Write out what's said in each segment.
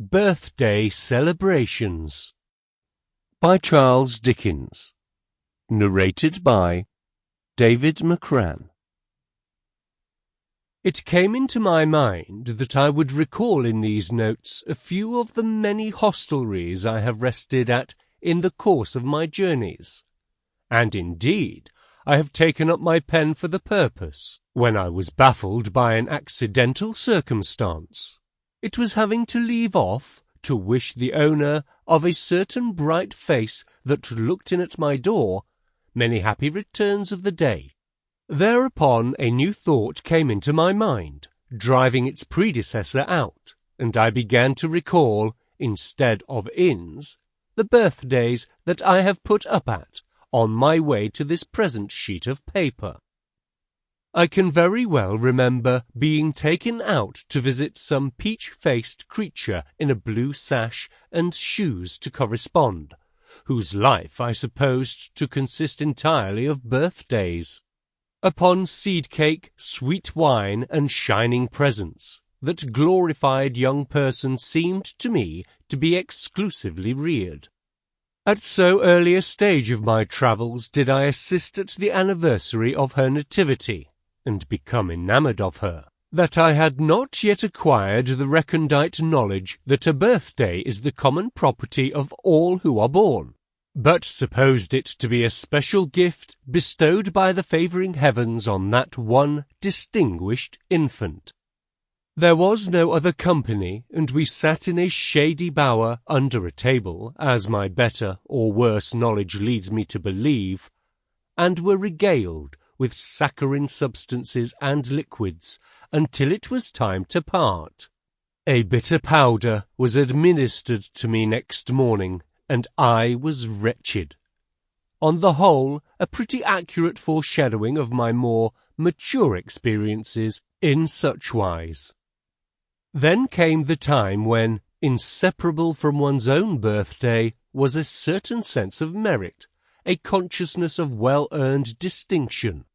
Birthday Celebrations by Charles Dickens. Narrated by David McCran. It came into my mind that I would recall in these notes a few of the many hostelries I have rested at in the course of my journeys, and indeed I have taken up my pen for the purpose, when I was baffled by an accidental circumstance. It was having to leave off to wish the owner of a certain bright face that looked in at my door many happy returns of the day. Thereupon a new thought came into my mind, driving its predecessor out, and I began to recall, instead of inns, the birthdays that I have put up at on my way to this present sheet of paper. I can very well remember being taken out to visit some peach-faced creature in a blue sash and shoes to correspond, whose life I supposed to consist entirely of birthdays. Upon seed-cake, sweet wine, and shining presents, that glorified young person seemed to me to be exclusively reared. At so early a stage of my travels did I assist at the anniversary of her nativity, and become enamoured of her, that I had not yet acquired the recondite knowledge that a birthday is the common property of all who are born, but supposed it to be a special gift bestowed by the favouring heavens on that one distinguished infant. There was no other company, and we sat in a shady bower under a table, as my better or worse knowledge leads me to believe, and were regaled with saccharine substances and liquids until it was time to part. A bitter powder was administered to me next morning, and I was wretched. On the whole, a pretty accurate foreshadowing of my more mature experiences in such wise. Then came the time when, inseparable from one's own birthday, was a certain sense of merit, a consciousness of well-earned distinction.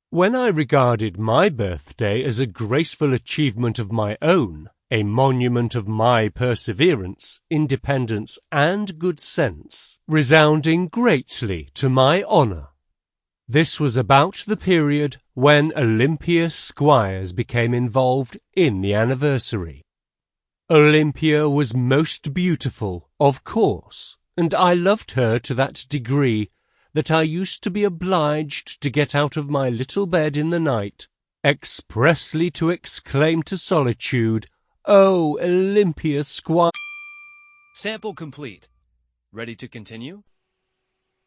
When I regarded my birthday as a graceful achievement of my own, a monument of my perseverance, independence, and good sense, resounding greatly to my honour. This was about the period when Olympia Squires became involved in the anniversary. Olympia was most beautiful, of course, and I loved her to that degree that I used to be obliged to get out of my little bed in the night, expressly to exclaim to solitude, "Oh, Olympia Squire!" Sample complete. Ready to continue?